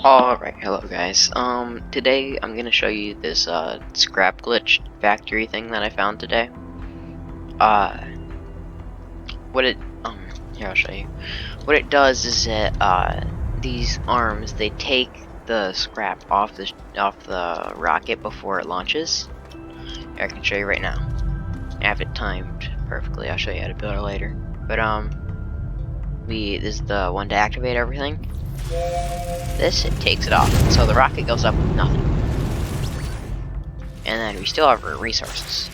Alright, hello guys. Today I'm gonna show you this scrap glitch factory thing that I found today. Uh, what it here I'll show you. What it does is that these arms, they take the scrap off the rocket before it launches. Here, I can show you right now. I have it timed perfectly. I'll show you how to build it later. But this is the one to activate everything. This, it takes it off, so the rocket goes up with nothing. And then we still have our resources.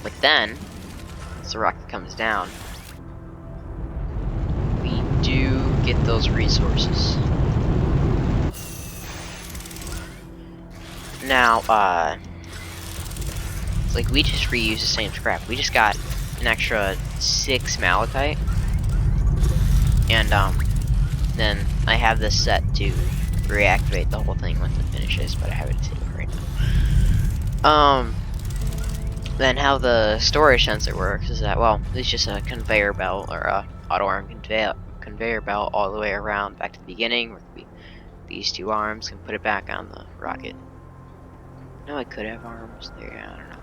But then, as the rocket comes down, we do get those resources. Now, it's like we just reuse the same scrap. We just got an extra 6 malachite. And, then I have this set to reactivate the whole thing once it finishes, but I have it saved right now. Then how the storage sensor works is that, well, it's just a conveyor belt, or a auto arm conveyor belt all the way around back to the beginning, where these two arms can put it back on the rocket. No, I could have arms there, I don't know.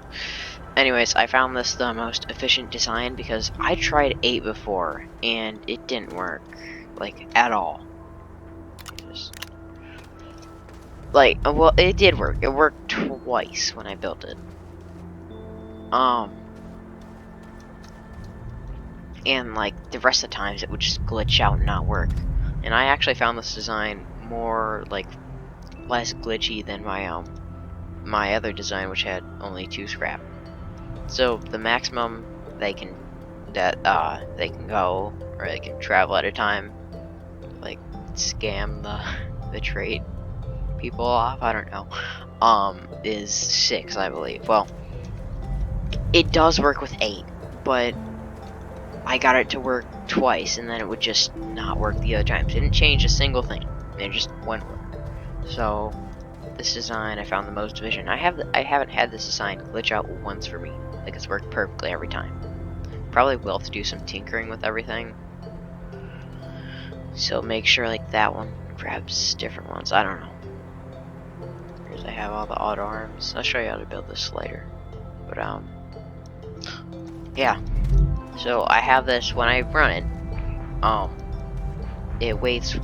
Anyways, I found this the most efficient design because I tried 8 before, and it didn't work. Like, at all. Well, it did work. It worked twice when I built it. And like the rest of the times it would just glitch out and not work. And I actually found this design more less glitchy than my other design, which had only 2 scrap. So the maximum they can go, or they can travel at a time, like scam the trade people off, I don't know, is 6, I believe. Well, it does work with 8, but I got it to work twice, and then it would just not work the other times. It didn't change a single thing. It just wouldn't work. So this design I found the most efficient. I haven't had this design glitch out once for me. Like, it's worked perfectly every time. Probably will have to do some tinkering with everything. So make sure like that one grabs different ones. I don't know. Here's I have all the auto arms. I'll show you how to build this later. But yeah. So I have this when I run it. It waits.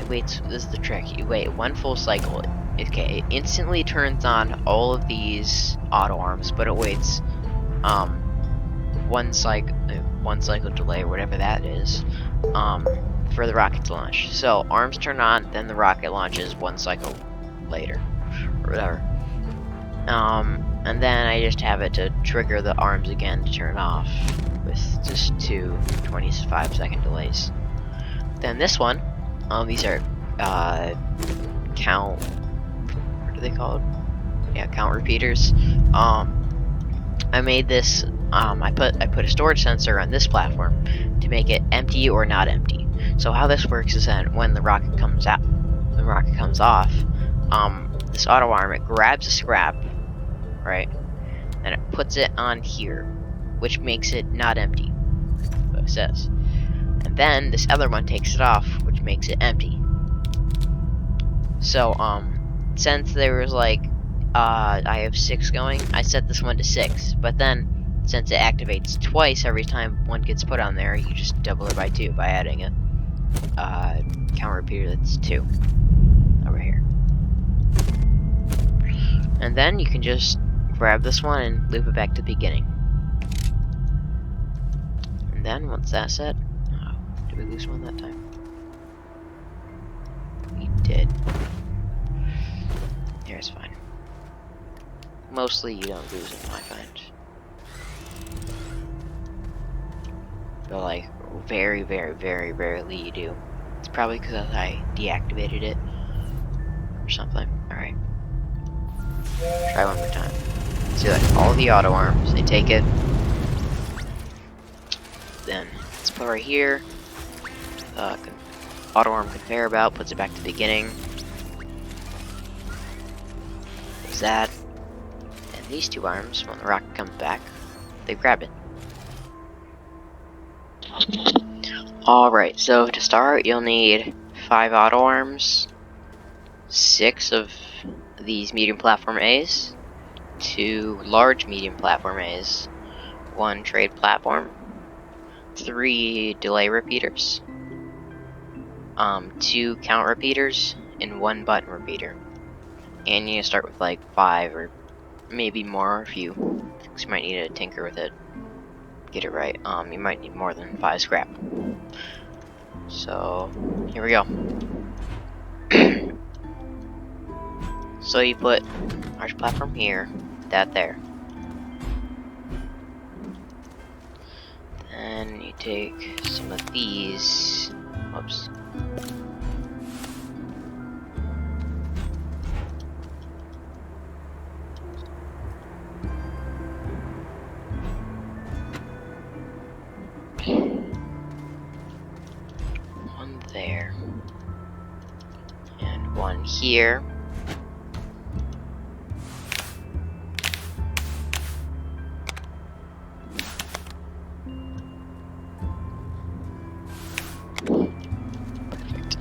This is the trick. You wait 1 full cycle. Okay, it instantly turns on all of these auto arms, but it waits one cycle delay, or whatever that is, for the rocket to launch. So arms turn on, then the rocket launches 1 cycle later, or whatever. And then I just have it to trigger the arms again to turn off with just 2 25-second delays. Then this one, these are count. What are they called? Yeah, count repeaters. I made this. I put a storage sensor on this platform to make it empty or not empty. So how this works is that when the rocket comes off, this auto arm, it grabs a scrap, right, and it puts it on here, which makes it not empty. What it says. And then this other one takes it off, which makes it empty. So since there was like I have 6 going, I set this one to 6. But then since it activates twice every time one gets put on there, you just double it by 2 by adding a count repeater that's 2 over here. And then you can just grab this one and loop it back to the beginning. And then once that's set, did we lose one that time? We did. Here, it's fine. Mostly you don't lose them, I find. But like, very, very, very rarely you do. It's probably because I deactivated it or something. Alright. Try one more time. See, like, all the auto arms, they take it. Then, let's put right here. Auto arm conveyor belt, puts it back to the beginning. There's that. And these 2 arms, when the rocket comes back, they grab it. Alright, so to start, you'll need 5 auto arms, 6 of these medium platform A's, 2 large medium platform A's, 1 trade platform, 3 delay repeaters, 2 count repeaters, and 1 button repeater. And you start with like 5 or maybe more if you might need to tinker with it. Get it right. You might need more than 5 scrap. So here we go. So you put large platform here, that there. Then you take some of these. Oops. One there. And one here. Perfect.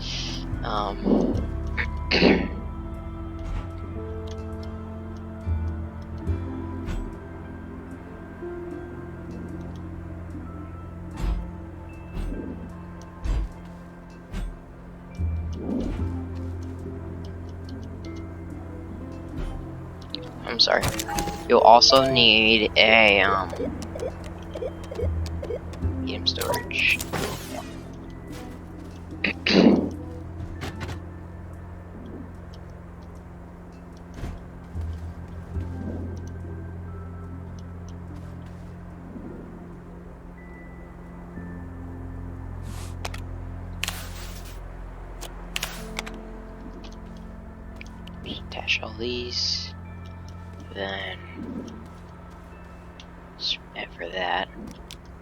I'm sorry. You'll also need a medium storage. Attach all these. Then for that,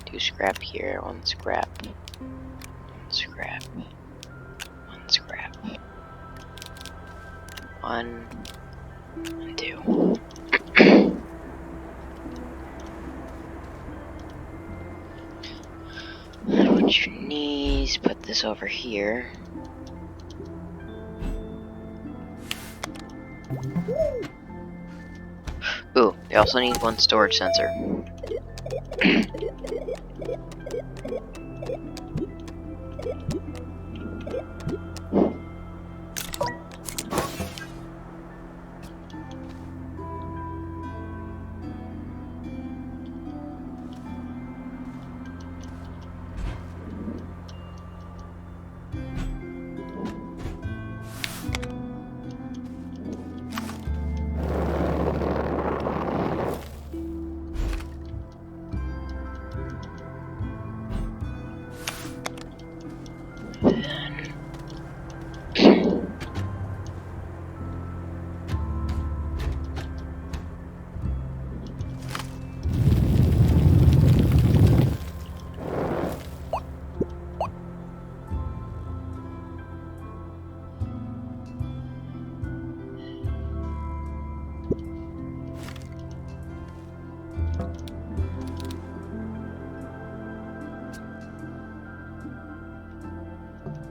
2 scrap here, 1 scrap, 1 scrap, 1 scrap, 1 and 2. Put your knees, put this over here. Ooh, we also need 1 storage sensor.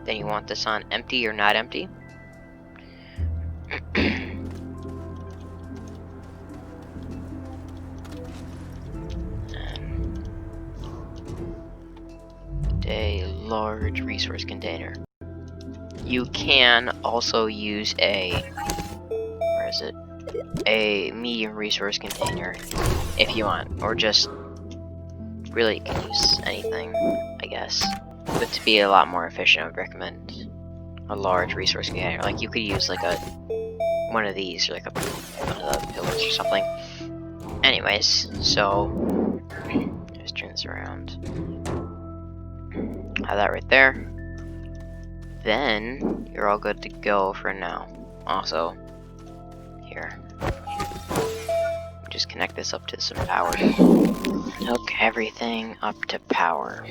Then you want this on empty or not empty. And a large resource container. You can also use a, a medium resource container if you want, or just really you can use anything, I guess. But to be a lot more efficient, I would recommend a large resource container. Like you could use like one of these, or like one of the pillars or something. Anyways, so just turn this around. Have that right there. Then you're all good to go for now. Also, here, just connect this up to some power. Hook everything up to power.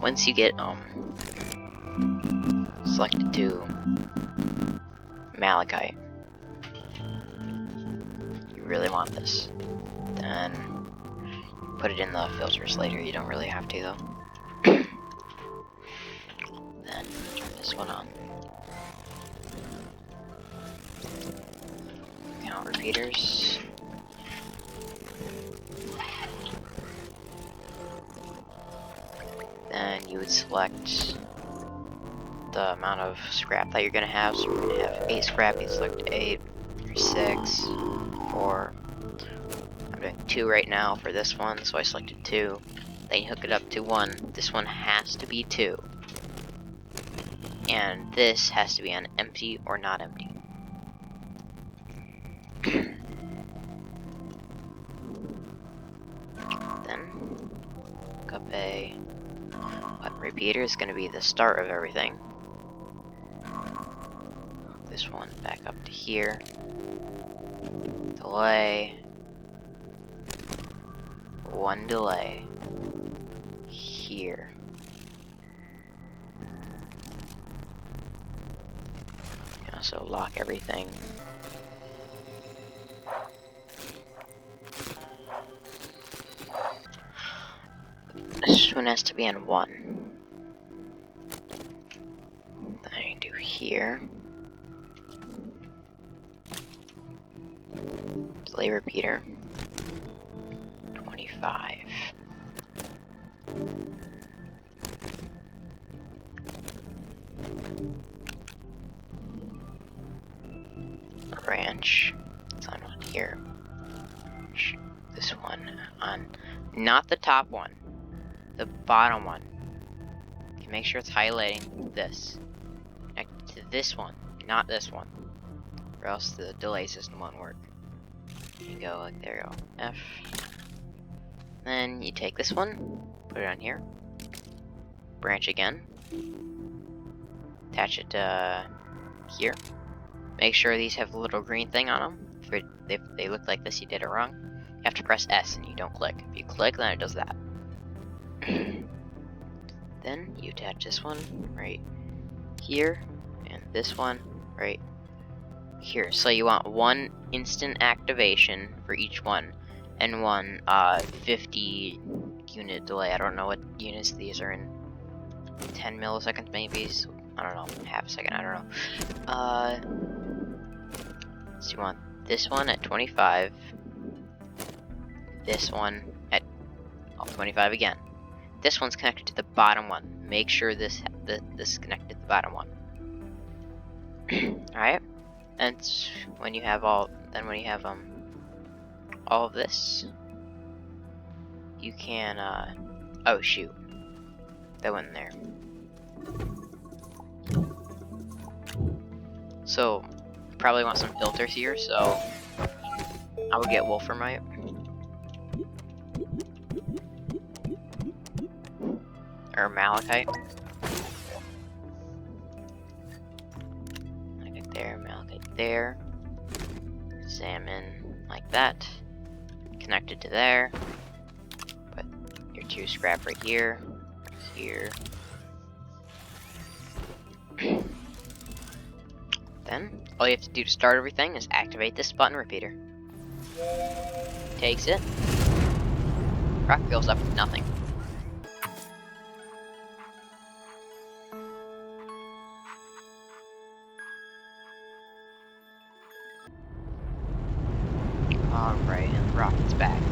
Once you get selected to malachite, you really want this, then put it in the filters later. You don't really have to though. Then turn this one on. Count repeaters. Then you would select the amount of scrap that you're gonna have. So we're gonna have 8 scrap. You select 8, or 6, or I'm doing 2 right now for this one, so I selected 2. Then you hook it up to 1. This one has to be 2. And this has to be on empty or not empty. Then hook up a button repeater. Is going to be the start of everything. This one back up to here. Delay. 1 delay. Here. You can also lock everything. This one has to be on 1. Then I do here. Delay repeater. 25. Branch. It's on 1 here. This one on, not the top one, the bottom one. You can make sure it's highlighting this. Connect to this one, not this one, or else the delay system won't work. You go like there, you go F. Then you take this one, put it on here. Branch again. Attach it to here. Make sure these have a little green thing on them. If they look like this, you did it wrong. You have to press S and you don't click. If you click, then it does that. Then you attach this one right here, and this one right here. So you want 1 instant activation for each one, and 1 50 unit delay. I don't know what units these are in. 10 milliseconds maybe. So, I don't know. Half a second. I don't know. So you want this one at 25. This one at 25 again. This one's connected to the bottom one. Make sure this is connected to the bottom one. Alright, and when you have all of this, you can oh shoot, that went in there. So probably want some filters here, so I would get wolframite. Or malachite. Malachite there, malachite there. Salmon like that. Connected to there. Put your 2 scrap right here. Here. Then all you have to do to start everything is activate this button repeater. Takes it. Rock fills up with nothing. Alright, and the rocket's back.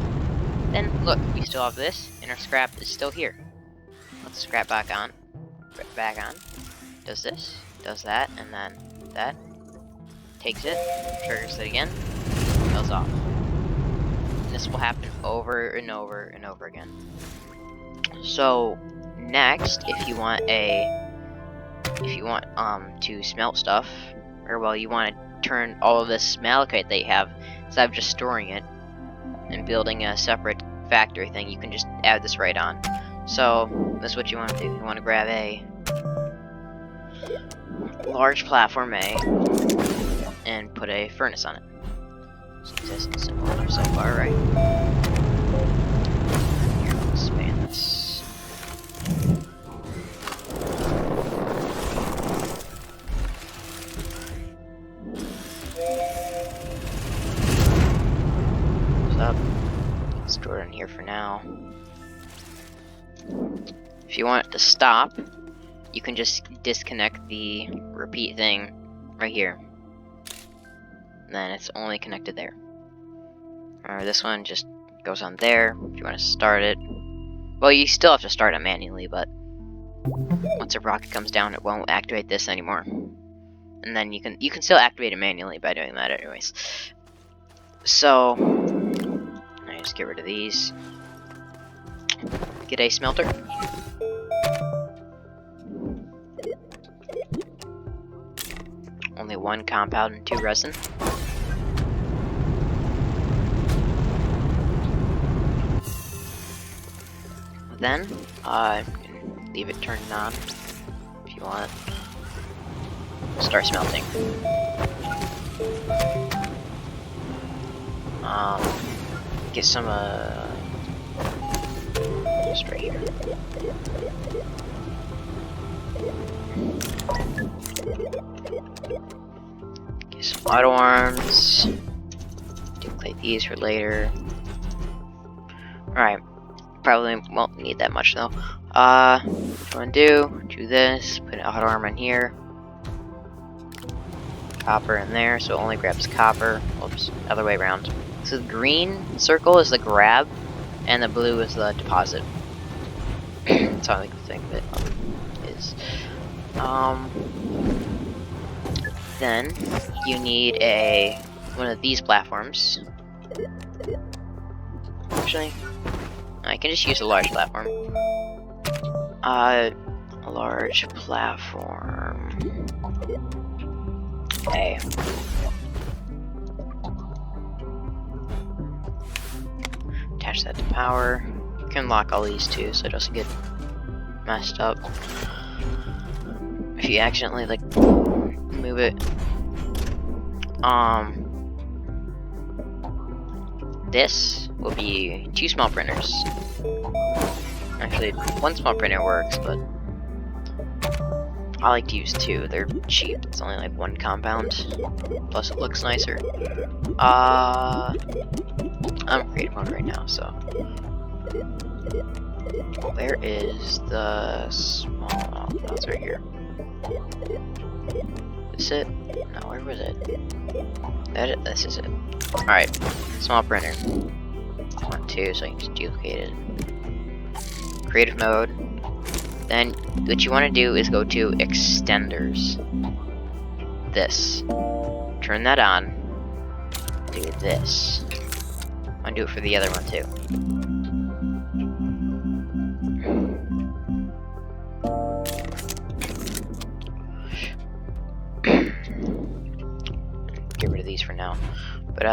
Then, look, we still have this, and our scrap is still here. Put the scrap back on. Does this, does that, and then that. Takes it, triggers it again, goes off. And this will happen over and over and over again. So, next, if you want to smelt stuff, or well, you want to turn all of this malachite that you have, instead of just storing it and building a separate factory thing, you can just add this right on. So that's what you want to do. You want to grab a large platform A and put a furnace on it. Seems as simple enough so far, right? Here, we'll expand this. Up. Store it in here for now. If you want it to stop, you can just disconnect the repeat thing right here. And then it's only connected there. Or this one just goes on there if you want to start it. Well, you still have to start it manually, but once a rocket comes down, it won't activate this anymore. And then you can still activate it manually by doing that anyways. So I just get rid of these. Get a smelter. Only 1 compound and 2 resin. Then you can leave it turned on if you want. Start smelting. Get some just right here. Get some auto arms. Duplicate these for later. Alright. Probably won't need that much though. What you wanna do this, put an auto arm in here. Copper in there, so it only grabs copper. Oops, other way around. So the green circle is the grab, and the blue is the deposit. That's how I like to think of it is. Then you need one of these platforms. Actually, I can just use a large platform. A large platform. A. Attach that to power. You can lock all these too, so it doesn't get messed up. If you accidentally like move it, this will be 2 small printers. Actually, 1 small printer works, but I like to use 2. They're cheap. It's only like 1 compound. Plus, it looks nicer. I'm in creative mode right now, so. Where is the small? Oh, that's right here. Is it? No, where was it? This is it. Alright, small printer. I want 2, so I can just duplicate it. Creative mode. Then what you want to do is go to extenders. This. Turn that on. Do this. I'm gonna do it for the other one too. Get rid of these for now. But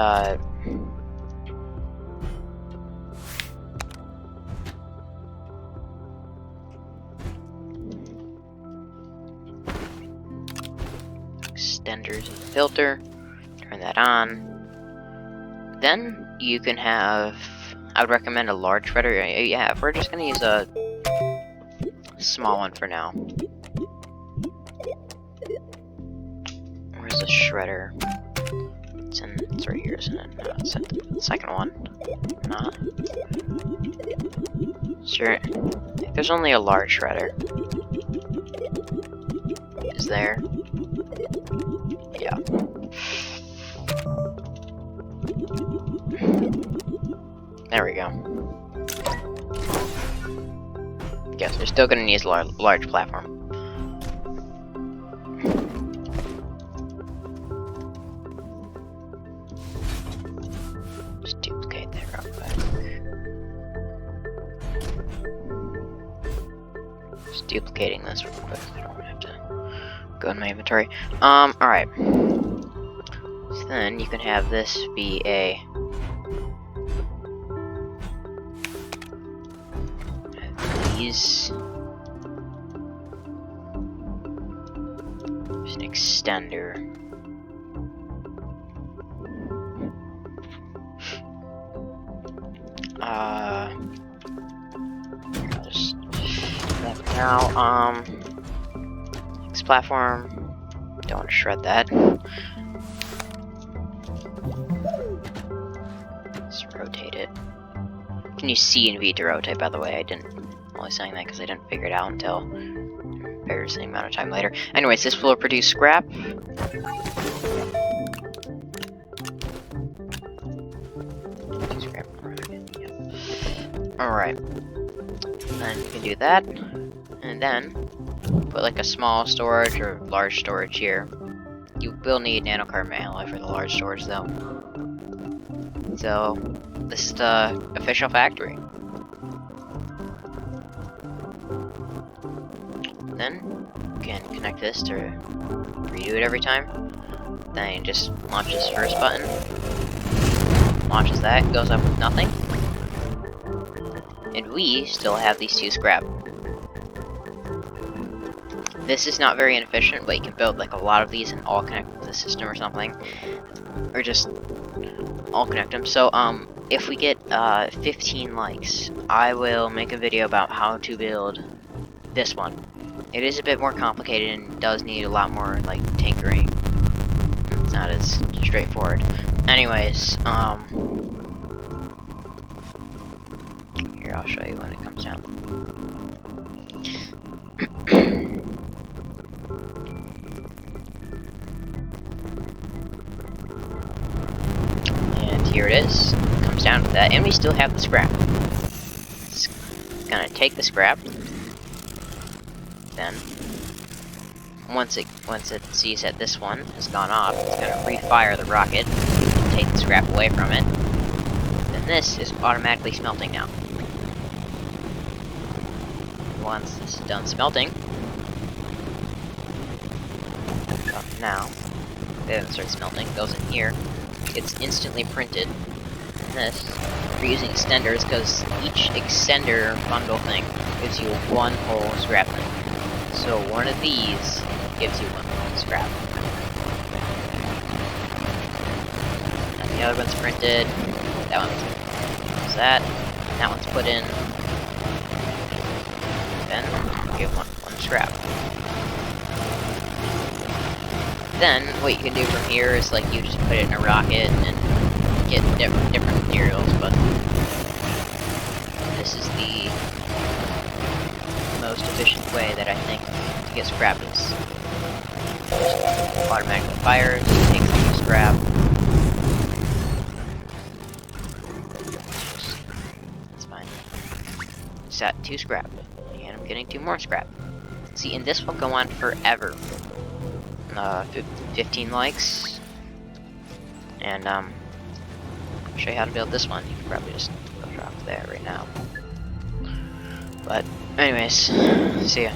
extenders and filter, turn that on. Then you can have, I would recommend a large shredder. Yeah, if we're just gonna use a small one for now. Where's the shredder? It's right here, isn't it? No, it's the second one. Not. Sure. I think there's only a large shredder. Is there? Yeah. There we go. Guess we're still gonna need a large platform. Just duplicate that real quick. Just duplicating this real quick. I don't have to go in my inventory. Alright. So then you can have this be a these. There's an extender. I'll just do that for now. Next platform. Don't want to shred that. Let's rotate it. You can use C and V to rotate, by the way. I'm only saying that because I didn't figure it out until repair the same amount of time later. Anyways, this will produce scrap. Alright. Then you can do that. And then put like a small storage or large storage here. You will need nanocarbon alloy for the large storage though. So this is the official factory. Then you can connect this to redo it every time. Then you just launch this first button. Launches that, goes up with nothing. And we still have these 2 scrap. This is not very inefficient, but you can build like a lot of these and all connect to the system or something. Or just all connect them. So if we get 15 likes, I will make a video about how to build this one. It is a bit more complicated and does need a lot more like tinkering. It's not as straightforward. Anyways, here I'll show you when it comes down. And here it is. It comes down to that, and we still have the scrap. It's gonna take the scrap. Then, once it sees that this one has gone off, it's gonna refire the rocket and take the scrap away from it. Then this is automatically smelting now. Once this is done smelting, now it starts smelting, goes in here, it's instantly printed. And this, we're using extenders because each extender bundle thing gives you 1 whole scrap thing. So one of these gives you 1 whole scrap. And the other one's printed. That one's that. And that one's put in. Then give one scrap. Then what you can do from here is like you just put it in a rocket and get different materials, but this is the most efficient way that I think to get scrap is just automatically fires, takes the scrap. That's fine. It's at 2 scrap, and I'm getting 2 more scrap. See, and this will go on forever. 15 likes, and I'll show you how to build this one. You can probably just go drop that right now. But anyways, see ya.